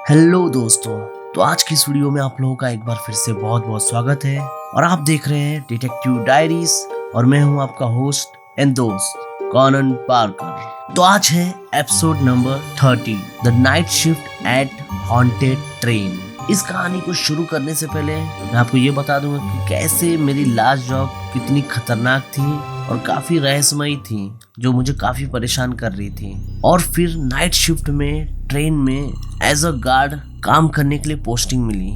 Hello दोस्तों। तो आज की इस वीडियो में आप लोगों का एक बार फिर से बहुत बहुत स्वागत है और आप देख रहे हैं डिटेक्टिव डायरीज और मैं हूं आपका होस्ट एंड दोस्त कॉनन पार्कर। तो आज है episode number 30, the night shift at haunted train. इस कहानी को शुरू करने से पहले मैं आपको ये बता दूंगा कि कैसे मेरी लास्ट जॉब कितनी खतरनाक थी और काफी रहस्यमयी थी, जो मुझे काफी परेशान कर रही थी। और फिर नाइट शिफ्ट में ट्रेन में एज अ गार्ड काम करने के लिए पोस्टिंग मिली।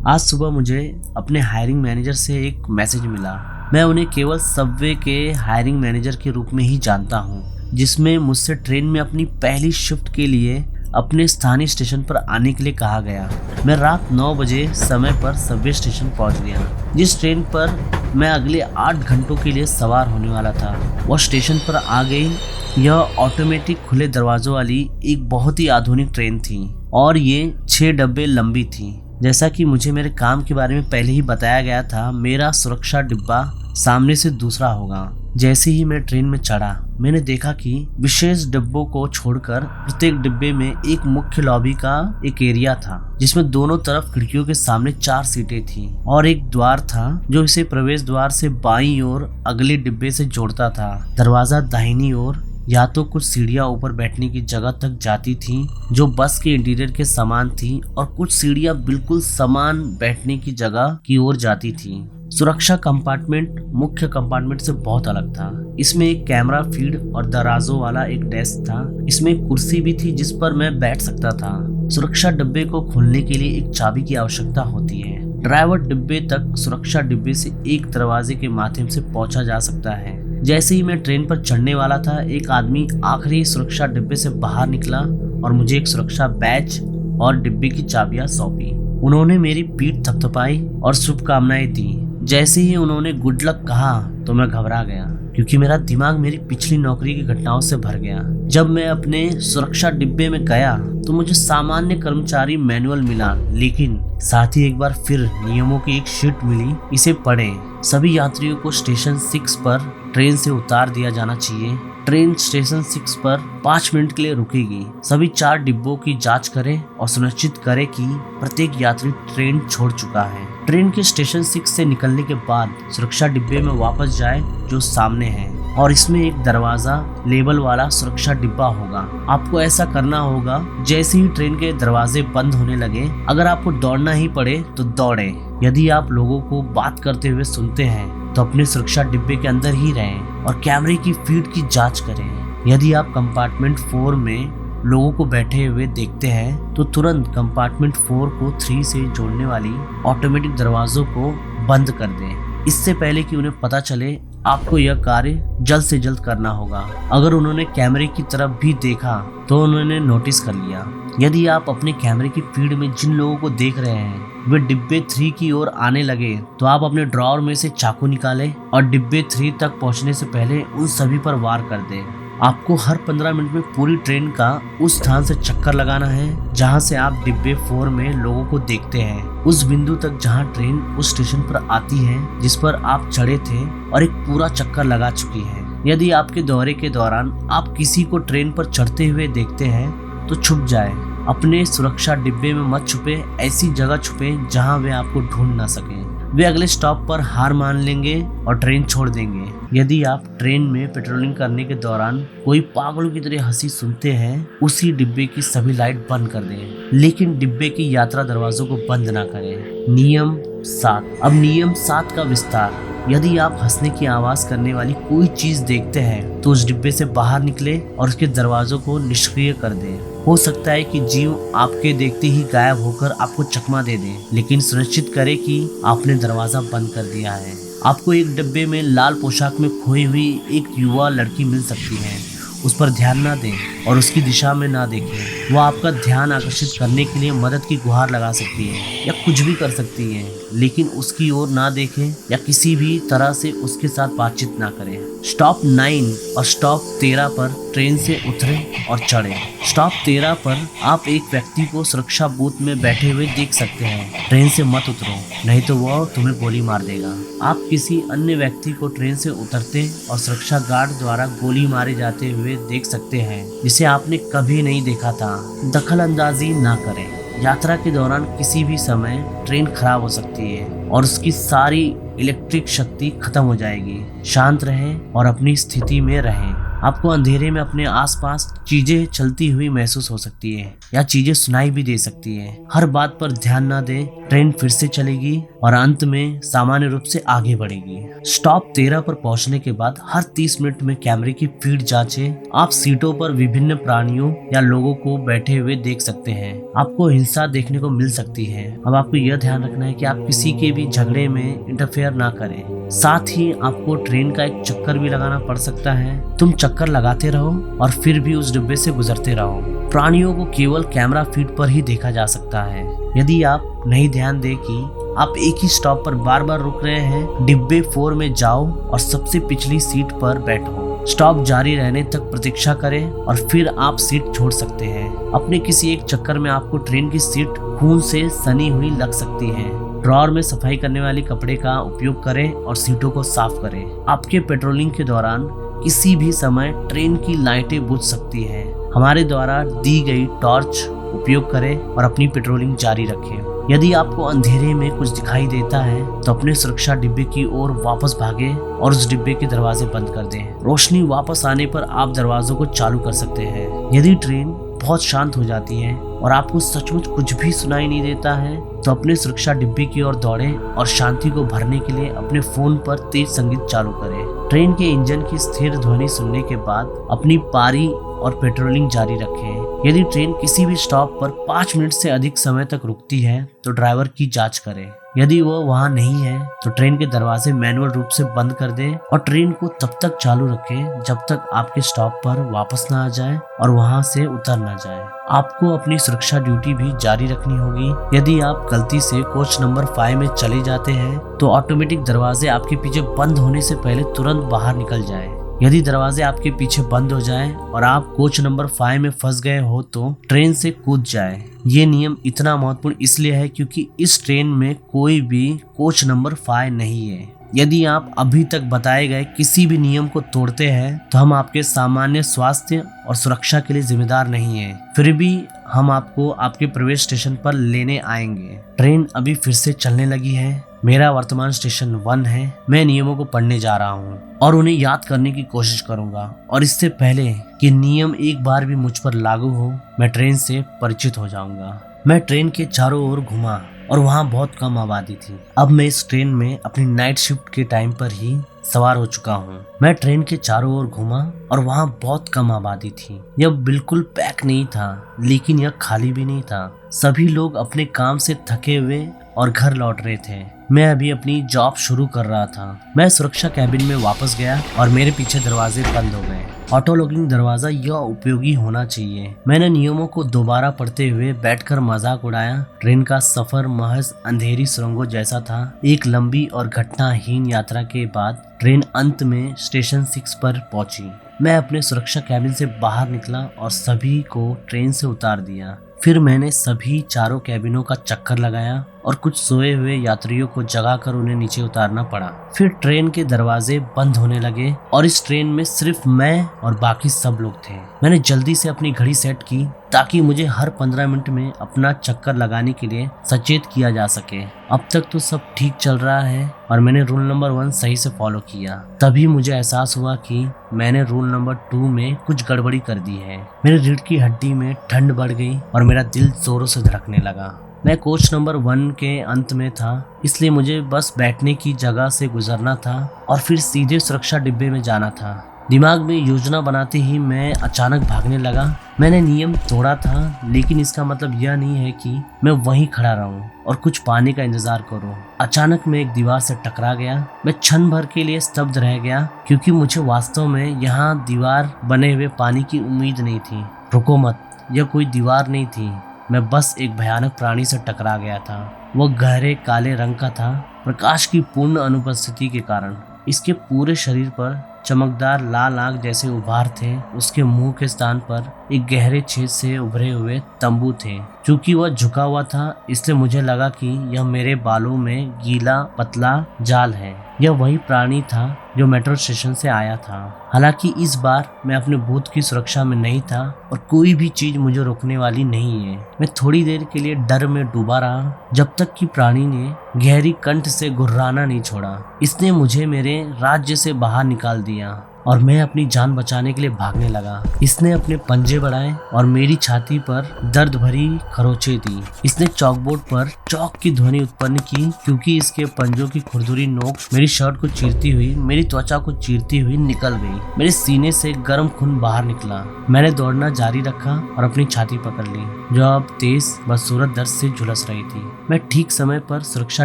आज सुबह मुझे अपने हायरिंग मैनेजर से एक मैसेज मिला। मैं उन्हें केवल सबवे के हायरिंग मैनेजर के रूप में ही जानता हूँ, जिसमें मुझसे ट्रेन में अपनी पहली शिफ्ट के लिए अपने स्थानीय स्टेशन पर आने के लिए कहा गया। मैं रात 9 बजे समय पर सबवे स्टेशन पहुंच गया, जिस ट्रेन पर मैं अगले 8 घंटों के लिए सवार होने वाला था। वह स्टेशन पर आ गई। यह ऑटोमेटिक खुले दरवाजों वाली एक बहुत ही आधुनिक ट्रेन थी और ये 6 डब्बे लंबी थी। जैसा कि मुझे मेरे काम के बारे में पहले ही बताया गया था, मेरा सुरक्षा डिब्बा सामने से दूसरा होगा। जैसे ही मैं ट्रेन में चढ़ा, मैंने देखा कि विशेष डिब्बों को छोड़कर प्रत्येक डिब्बे में एक मुख्य लॉबी का एक एरिया था, जिसमें दोनों तरफ खिड़कियों के सामने 4 सीटें थी और एक द्वार था जो इसे प्रवेश द्वार से बाईं ओर अगले डिब्बे से जोड़ता था। दरवाजा दाहिनी ओर या तो कुछ सीढ़ियां ऊपर बैठने की जगह तक जाती थी, जो बस के इंटीरियर के समान थी, और कुछ सीढ़ियां बिल्कुल समान बैठने की जगह की ओर जाती थी। सुरक्षा कंपार्टमेंट मुख्य कंपार्टमेंट से बहुत अलग था। इसमें एक कैमरा फीड और दराजों वाला एक डेस्क था। इसमें एक कुर्सी भी थी जिस पर मैं बैठ सकता था। सुरक्षा डिब्बे को खोलने के लिए एक चाबी की आवश्यकता होती है। ड्राइवर डिब्बे तक सुरक्षा डिब्बे से एक दरवाजे के माध्यम से पहुंचा जा सकता है। जैसे ही मैं ट्रेन पर चढ़ने वाला था, एक आदमी आखिरी सुरक्षा डिब्बे से बाहर निकला और मुझे एक सुरक्षा बैज और डिब्बे की चाबियां सौंपी। उन्होंने मेरी पीठ थपथपाई और शुभकामनाएं दी। जैसे ही उन्होंने गुड लक कहा तो मैं घबरा गया, क्योंकि मेरा दिमाग मेरी पिछली नौकरी की घटनाओं से भर गया। जब मैं अपने सुरक्षा डिब्बे में गया तो मुझे सामान्य कर्मचारी मैनुअल मिला, लेकिन साथ ही एक बार फिर नियमों की एक शीट मिली। इसे पढ़ें। सभी यात्रियों को स्टेशन 6 पर ट्रेन से उतार दिया जाना चाहिए। ट्रेन स्टेशन 6 पर 5 मिनट के लिए रुकेगी। सभी 4 डिब्बों की जांच करें और सुनिश्चित करें कि प्रत्येक यात्री ट्रेन छोड़ चुका है। ट्रेन के स्टेशन 6 से निकलने के बाद सुरक्षा डिब्बे में वापस जाए जो सामने है, और इसमें एक दरवाजा लेबल वाला सुरक्षा डिब्बा होगा। आपको ऐसा करना होगा जैसे ही ट्रेन के दरवाजे बंद होने लगे। अगर आपको दौड़ना ही पड़े तो दौड़ें। यदि आप लोगों को बात करते हुए सुनते हैं तो अपने सुरक्षा डिब्बे के अंदर ही रहें और कैमरे की फीड की जांच करें। यदि आप कंपार्टमेंट 4 में लोगों को बैठे हुए देखते हैं तो तुरंत कंपार्टमेंट 4 को 3 से जोड़ने वाली ऑटोमेटिक दरवाजों को बंद कर दें। इससे पहले कि उन्हें पता चले, आपको यह कार्य जल्द से जल्द करना होगा। अगर उन्होंने कैमरे की तरफ भी देखा तो उन्होंने नोटिस कर लिया। यदि आप अपने कैमरे की फीड में जिन लोगों को देख रहे हैं वे डिब्बे 3 की ओर आने लगे, तो आप अपने ड्रॉअर में से चाकू निकालें और डिब्बे 3 तक पहुंचने से पहले उन सभी पर वार कर दें। आपको हर 15 मिनट में पूरी ट्रेन का उस स्थान से चक्कर लगाना है जहां से आप डिब्बे 4 में लोगों को देखते हैं, उस बिंदु तक जहां ट्रेन उस स्टेशन पर आती है जिस पर आप चढ़े थे, और एक पूरा चक्कर लगा चुकी है। यदि आपके दौरे के दौरान आप किसी को ट्रेन पर चढ़ते हुए देखते हैं तो छुप जाए। अपने सुरक्षा डिब्बे में मत छुपे, ऐसी जगह छुपे जहां वे आपको ढूंढ ना सकें। वे अगले स्टॉप पर हार मान लेंगे और ट्रेन छोड़ देंगे। यदि आप ट्रेन में पेट्रोलिंग करने के दौरान कोई पागलों की तरह हंसी सुनते हैं, उसी डिब्बे की सभी लाइट बंद कर दें, लेकिन डिब्बे की यात्रा दरवाजों को बंद ना करें। नियम 7। अब नियम 7 का विस्तार। यदि आप हंसने की आवाज करने वाली कोई चीज देखते हैं तो उस डिब्बे से बाहर निकले और उसके दरवाजों को निष्क्रिय कर दें। हो सकता है कि जीव आपके देखते ही गायब होकर आपको चकमा दे दे, लेकिन सुनिश्चित करें कि आपने दरवाजा बंद कर दिया है। आपको एक डिब्बे में लाल पोशाक में खोई हुई एक युवा लड़की मिल सकती है। उस पर ध्यान ना दें और उसकी दिशा में ना देखें। वो आपका ध्यान आकर्षित करने के लिए मदद की गुहार लगा सकती है या कुछ भी कर सकती है, लेकिन उसकी ओर ना देखें या किसी भी तरह से उसके साथ बातचीत ना करें। स्टॉप 9 और स्टॉप 13 पर ट्रेन से उतरें और चढ़ें। स्टॉप 13 पर आप एक व्यक्ति को सुरक्षा बूथ में बैठे हुए देख सकते हैं। ट्रेन से मत उतरो, नहीं तो वह तुम्हें गोली मार देगा। आप किसी अन्य व्यक्ति को ट्रेन से उतरते और सुरक्षा गार्ड द्वारा गोली मारे जाते हुए देख सकते हैं, जिसे आपने कभी नहीं देखा था। दखल अंदाजी ना करें। यात्रा के दौरान किसी भी समय ट्रेन खराब हो सकती है और उसकी सारी इलेक्ट्रिक शक्ति खत्म हो जाएगी। शांत रहें और अपनी स्थिति में रहें। आपको अंधेरे में अपने आसपास चीजें चलती हुई महसूस हो सकती है या चीजें सुनाई भी दे सकती है। हर बात पर ध्यान ना दें। ट्रेन फिर से चलेगी और अंत में सामान्य रूप से आगे बढ़ेगी। स्टॉप 13 पर पहुंचने के बाद हर 30 मिनट में कैमरे की फीड जांचें। आप सीटों पर विभिन्न प्राणियों या लोगों को बैठे हुए देख सकते हैं। आपको हिंसा देखने को मिल सकती है। अब आपको यह ध्यान रखना है कि आप किसी के भी झगड़े में इंटरफेयर ना करें। साथ ही आपको ट्रेन का एक चक्कर भी लगाना पड़ सकता है। तुम चक्कर लगाते रहो और फिर भी उस डिब्बे से गुजरते रहो। प्राणियों को केवल कैमरा फीड पर ही देखा जा सकता है। यदि आप नहीं ध्यान दें कि आप एक ही स्टॉप पर बार बार रुक रहे हैं, डिब्बे 4 में जाओ और सबसे पिछली सीट पर बैठो। स्टॉप जारी रहने तक प्रतीक्षा करें और फिर आप सीट छोड़ सकते हैं। अपने किसी एक चक्कर में आपको ट्रेन की सीट खून से सनी हुई लग सकती है। ड्रॉअर में सफाई करने वाले कपड़े का उपयोग करें और सीटों को साफ करें। आपके पेट्रोलिंग के दौरान किसी भी समय ट्रेन की लाइटें बुझ सकती हैं। हमारे द्वारा दी गई टॉर्च उपयोग करें और अपनी पेट्रोलिंग जारी रखें। यदि आपको अंधेरे में कुछ दिखाई देता है तो अपने सुरक्षा डिब्बे की ओर वापस भागें और उस डिब्बे के दरवाजे बंद कर दें। रोशनी वापस आने पर आप दरवाजों को चालू कर सकते हैं। यदि ट्रेन बहुत शांत हो जाती है और आपको सचमुच कुछ भी सुनाई नहीं देता है तो अपने सुरक्षा डिब्बे की ओर दौड़ें और शांति को भरने के लिए अपने फोन पर तेज संगीत चालू करें। ट्रेन के इंजन की स्थिर ध्वनि सुनने के बाद अपनी पारी और पेट्रोलिंग जारी रखें। यदि ट्रेन किसी भी स्टॉप पर 5 मिनट से अधिक समय तक रुकती है तो ड्राइवर की जांच करें। यदि वो वहाँ नहीं है तो ट्रेन के दरवाजे मैनुअल रूप से बंद कर दें और ट्रेन को तब तक चालू रखें जब तक आपके स्टॉप पर वापस ना आ जाए और वहाँ से उतर ना जाए। आपको अपनी सुरक्षा ड्यूटी भी जारी रखनी होगी। यदि आप गलती से कोच नंबर 5 में चले जाते हैं तो ऑटोमेटिक दरवाजे आपके पीछे बंद होने से पहले तुरंत बाहर निकल जाएं। यदि दरवाजे आपके पीछे बंद हो जाएं और आप कोच नंबर 5 में फंस गए हो तो ट्रेन से कूद जाएं। ये नियम इतना महत्वपूर्ण इसलिए है क्योंकि इस ट्रेन में कोई भी कोच नंबर 5 नहीं है। यदि आप अभी तक बताए गए किसी भी नियम को तोड़ते हैं तो हम आपके सामान्य स्वास्थ्य और सुरक्षा के लिए जिम्मेदार नहीं हैं। फिर भी हम आपको आपके प्रवेश स्टेशन पर लेने आएंगे। ट्रेन अभी फिर से चलने लगी है। मेरा वर्तमान स्टेशन 1 है। मैं नियमों को पढ़ने जा रहा हूँ और उन्हें याद करने की कोशिश करूंगा और इससे पहले कि नियम एक बार भी मुझ पर लागू हो मैं ट्रेन से परिचित हो जाऊंगा। मैं ट्रेन के चारों ओर घूमा और वहाँ बहुत कम आबादी थी। अब मैं इस ट्रेन में अपनी नाइट शिफ्ट के टाइम पर ही सवार हो चुका हूँ। मैं ट्रेन के चारों ओर घूमा और वहाँ बहुत कम आबादी थी। यह बिल्कुल पैक नहीं था लेकिन यह खाली भी नहीं था। सभी लोग अपने काम से थके हुए और घर लौट रहे थे। मैं अभी अपनी जॉब शुरू कर रहा था। मैं सुरक्षा कैबिन में वापस गया और मेरे पीछे दरवाजे बंद हो गए। ऑटो लॉकिंग दरवाजा यह उपयोगी होना चाहिए। मैंने नियमों को दोबारा पढ़ते हुए बैठकर मजाक उड़ाया। ट्रेन का सफर महज अंधेरी सुरंगों जैसा था। एक लंबी और घटनाहीन यात्रा के बाद ट्रेन अंत में स्टेशन 6 पर पहुंची। मैं अपने सुरक्षा कैबिन से बाहर निकला और सभी को ट्रेन से उतार दिया। फिर मैंने सभी चारों कैबिनों का चक्कर लगाया और कुछ सोए हुए यात्रियों को जगाकर उन्हें नीचे उतारना पड़ा। फिर ट्रेन के दरवाजे बंद होने लगे और इस ट्रेन में सिर्फ मैं और बाकी सब लोग थे। मैंने जल्दी से अपनी घड़ी सेट की ताकि मुझे हर 15 मिनट में अपना चक्कर लगाने के लिए सचेत किया जा सके। अब तक तो सब ठीक चल रहा है और मैंने रूल नंबर 1 सही से फॉलो किया। तभी मुझे एहसास हुआ कि मैंने रूल नंबर 2 में कुछ गड़बड़ी कर दी है। मेरे रीढ़ की हड्डी में ठंड बढ़ गई और मेरा दिल जोरों से धड़कने लगा। मैं कोच नंबर 1 के अंत में था, इसलिए मुझे बस बैठने की जगह से गुजरना था और फिर सीधे सुरक्षा डिब्बे में जाना था। दिमाग में योजना बनाते ही मैं अचानक भागने लगा। मैंने नियम तोड़ा था लेकिन इसका मतलब यह नहीं है कि मैं वहीं खड़ा रहूं और कुछ पाने का इंतजार करूं। अचानक मैं एक दीवार से टकरा गया। मैं क्षण भर के लिए स्तब्ध रह गया क्योंकि मुझे वास्तव में यहाँ दीवार बने हुए पानी की उम्मीद नहीं थी। रुको मत, यह कोई दीवार नहीं थी। मैं बस एक भयानक प्राणी से टकरा गया था। वह गहरे काले रंग का था। प्रकाश की पूर्ण अनुपस्थिति के कारण इसके पूरे शरीर पर चमकदार लाल आग जैसे उभार थे। उसके मुंह के स्थान पर एक गहरे छेद से उभरे हुए तंबू थे। चूंकि वह झुका हुआ था इसलिए मुझे लगा कि यह मेरे बालों में गीला पतला जाल है। यह वही प्राणी था जो मेट्रो स्टेशन से आया था। हालांकि इस बार मैं अपने भूत की सुरक्षा में नहीं था और कोई भी चीज मुझे रोकने वाली नहीं है। मैं थोड़ी देर के लिए डर में डूबा रहा जब तक कि प्राणी ने गहरी कंठ से गुर्राना नहीं छोड़ा। इसने मुझे मेरे राज्य से बाहर निकाल दिया और मैं अपनी जान बचाने के लिए भागने लगा। इसने अपने पंजे बढ़ाए और मेरी छाती पर दर्द भरी खरोंचें दी। इसने चॉकबोर्ड पर चौक की ध्वनि उत्पन्न की क्योंकि इसके पंजों की खुरदुरी नोक मेरी शर्ट को चीरती हुई, मेरी त्वचा को चीरती हुई निकल गई। मेरे सीने से गर्म खून बाहर निकला। मैंने दौड़ना जारी रखा और अपनी छाती पकड़ ली जो अब तेज बदसूरत दर्द से झुलस रही थी। मैं ठीक समय पर सुरक्षा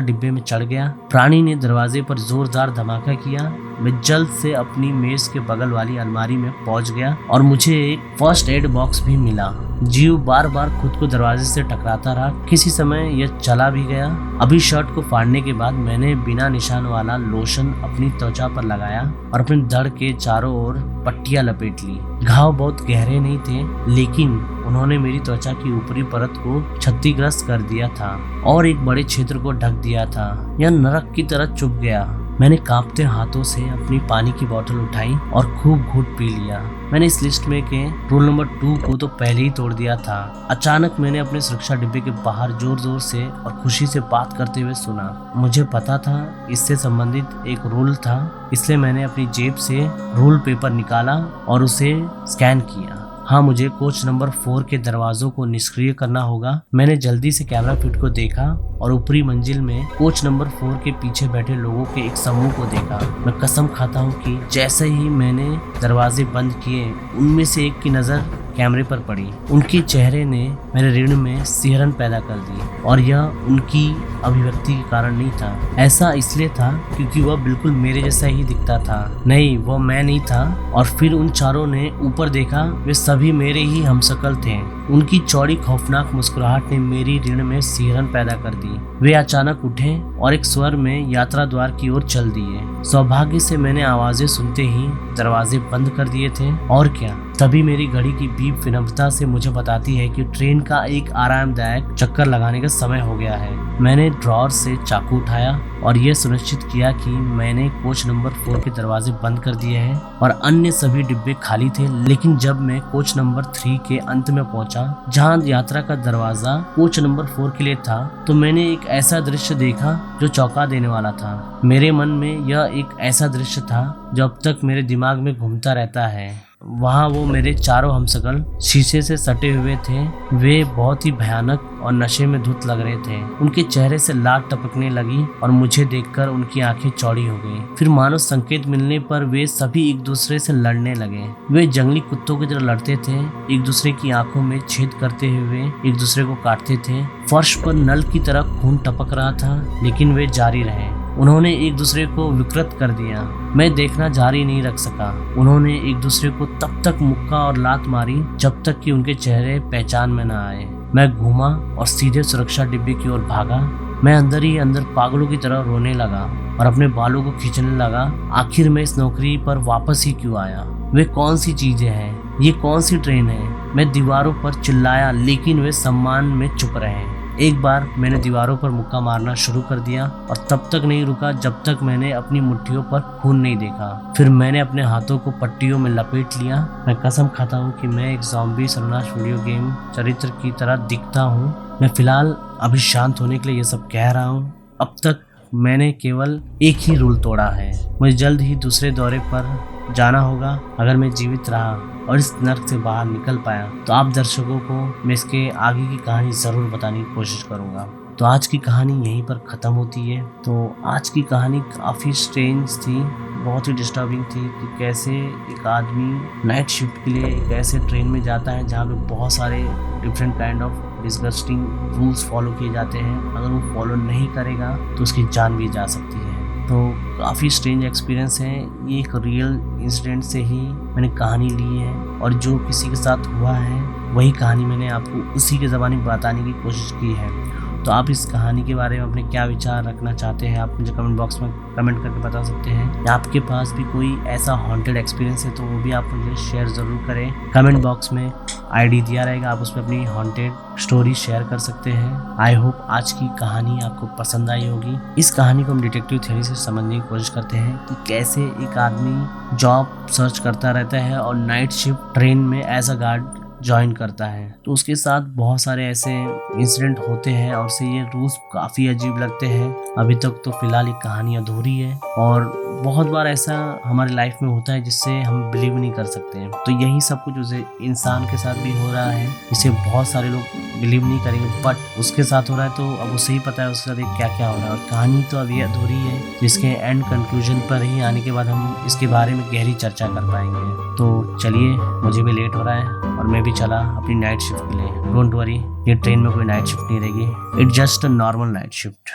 डिब्बे में चढ़ गया। प्राणी ने दरवाजे पर जोरदार धमाका किया। मैं जल्द से अपनी मेज के बगल वाली अलमारी में पहुंच गया और मुझे एक फर्स्ट एड बॉक्स भी मिला। जीव बार बार खुद को दरवाजे से टकराता रहा। किसी समय यह चला भी गया। अभी शर्ट को फाड़ने के बाद मैंने बिना निशान वाला लोशन अपनी त्वचा पर लगाया और अपने धड़ के चारों ओर पट्टियां लपेट ली। घाव बहुत गहरे नहीं थे लेकिन उन्होंने मेरी त्वचा की ऊपरी परत को क्षतिग्रस्त कर दिया था और एक बड़े क्षेत्र को ढक दिया था। यह नरक की तरह चुभ गया। मैंने कांपते हाथों से अपनी पानी की बोतल उठाई और खूब घूंट पी लिया। मैंने इस लिस्ट में के रूल नंबर 2 को तो पहले ही तोड़ दिया था। अचानक मैंने अपने सुरक्षा डिब्बे के बाहर जोर जोर से और खुशी से बात करते हुए सुना। मुझे पता था इससे संबंधित एक रूल था, इसलिए मैंने अपनी जेब से रूल पेपर निकाला और उसे स्कैन किया। हाँ, मुझे कोच नंबर 4 के दरवाजों को निष्क्रिय करना होगा। मैंने जल्दी से कैमरा फीड को देखा और ऊपरी मंजिल में कोच नंबर 4 के पीछे बैठे लोगों के एक समूह को देखा। मैं कसम खाता हूँ कि जैसे ही मैंने दरवाजे बंद किए उनमें से एक की नजर कैमरे पर पड़ी। उनके चेहरे ने मेरे रीढ़ में सिहरन पैदा कर दी और यह उनकी अभिव्यक्ति के कारण नहीं था। ऐसा इसलिए था क्योंकि वह बिल्कुल मेरे जैसा ही दिखता था। नहीं, वह मैं नहीं था। और फिर उन चारों ने ऊपर देखा। वे सभी मेरे ही हमशक्ल थे। उनकी चौड़ी खौफनाक मुस्कुराहट ने मेरी रीढ़ में सिहरन पैदा कर दी। वे अचानक उठे और एक स्वर में यात्रा द्वार की ओर चल दिए। सौभाग्य से मैंने आवाजें सुनते ही दरवाजे बंद कर दिए थे। और क्या, तभी मेरी घड़ी की बीप विनम्रता से मुझे बताती है कि ट्रेन का एक आरामदायक चक्कर लगाने का समय हो गया है। मैंने ड्रॉअर से चाकू उठाया और यह सुनिश्चित किया कि मैंने कोच नंबर 4 के दरवाजे बंद कर दिए हैं और अन्य सभी डिब्बे खाली थे। लेकिन जब मैं कोच नंबर 3 के अंत में पहुंचा जहां यात्रा का दरवाजा कोच नंबर 4 के लिए था तो मैंने एक ऐसा दृश्य देखा जो चौंका देने वाला था। मेरे मन में यह एक ऐसा दृश्य था जो अब तक मेरे दिमाग में घूमता रहता है। वहाँ वो मेरे चारों हमशक्ल शीशे से सटे हुए थे। वे बहुत ही भयानक और नशे में धुत लग रहे थे। उनके चेहरे से लाट टपकने लगी और मुझे देखकर उनकी आंखें चौड़ी हो गई। फिर मानो संकेत मिलने पर वे सभी एक दूसरे से लड़ने लगे। वे जंगली कुत्तों की तरह लड़ते थे, एक दूसरे की आंखों में छेद करते हुए एक दूसरे को काटते थे। फर्श पर नल की तरह खून टपक रहा था लेकिन वे जारी रहे। उन्होंने एक दूसरे को विकृत कर दिया। मैं देखना जारी नहीं रख सका। उन्होंने एक दूसरे को तब तक मुक्का और लात मारी जब तक कि उनके चेहरे पहचान में न आए। मैं घूमा और सीधे सुरक्षा डिब्बे की ओर भागा। मैं अंदर ही अंदर पागलों की तरह रोने लगा और अपने बालों को खींचने लगा। आखिर मैं इस नौकरी पर वापस ही क्यों आया? वे कौन सी चीजें हैं? ये कौन सी ट्रेन है? मैं दीवारों पर चिल्लाया लेकिन वे सम्मान में चुप रहे। एक बार मैंने दीवारों पर मुक्का मारना शुरू कर दिया और तब तक नहीं रुका जब तक मैंने अपनी मुट्ठियों पर खून नहीं देखा। फिर मैंने अपने हाथों को पट्टियों में लपेट लिया। मैं कसम खाता हूँ कि मैं एक ज़ॉम्बी सर्वनाश वीडियो गेम चरित्र की तरह दिखता हूँ। मैं फिलहाल अभी शांत होने के लिए ये सब कह रहा हूँ। अब तक मैंने केवल एक ही रूल तोड़ा है। मुझे जल्द ही दूसरे दौरे पर जाना होगा। अगर मैं जीवित रहा और इस नर्क से बाहर निकल पाया तो आप दर्शकों को मैं इसके आगे की कहानी ज़रूर बताने की कोशिश करूँगा। तो आज की कहानी यहीं पर ख़त्म होती है। तो आज की कहानी काफ़ी स्ट्रेंज थी, बहुत ही डिस्टर्बिंग थी कि कैसे एक आदमी नाइट शिफ्ट के लिए एक ऐसे ट्रेन में जाता है जहाँ पे बहुत सारे different kind of disgusting rules follow किए जाते हैं। अगर वो फॉलो नहीं करेगा तो उसकी जान भी जा सकती है। तो काफ़ी स्ट्रेंज एक्सपीरियंस है। ये एक रियल इंसिडेंट से ही मैंने कहानी ली है और जो किसी के साथ हुआ है वही कहानी मैंने आपको उसी के ज़बानी बताने की कोशिश की है। तो आप इस कहानी के बारे में अपने क्या विचार रखना चाहते हैं, आप मुझे कमेंट बॉक्स में कमेंट करके बता सकते हैं। या आपके पास भी कोई ऐसा हॉन्टेड एक्सपीरियंस है तो वो भी आप मुझे शेयर ज़रूर करें। कमेंट बॉक्स में आईडी दिया रहेगा, आप उसमें अपनी हॉन्टेड स्टोरी शेयर कर सकते हैं। आई होप आज की कहानी आपको पसंद आई होगी। इस कहानी को हम डिटेक्टिव थ्योरी से समझने की कोशिश करते हैं कि कैसे एक आदमी जॉब सर्च करता रहता है और नाइट शिफ्ट ट्रेन में एज अ गार्ड ज्वाइन करता है, तो उसके साथ बहुत सारे ऐसे इंसिडेंट होते हैं और से ये रूल्स काफ़ी अजीब लगते हैं। अभी तक तो फिलहाल ये कहानी अधूरी है और बहुत बार ऐसा हमारी लाइफ में होता है जिससे हम बिलीव नहीं कर सकते हैं। तो यही सब कुछ उसे इंसान के साथ भी हो रहा है, इसे बहुत सारे लोग बिलीव नहीं करेंगे, बट उसके साथ हो रहा है तो अब उसे ही पता है उसके साथ क्या क्या हो रहा है। और कहानी तो अभी अधूरी है, जिसके एंड कंक्लूजन पर ही आने के बाद हम इसके बारे में गहरी चर्चा कर पाएंगे। तो चलिए, मुझे भी लेट हो रहा है और मैं भी चला अपनी नाइट शिफ्ट के लिए। डोंट वरी, ये ट्रेन में कोई नाइट शिफ्ट नहीं रहेगी, it's just a normal night shift.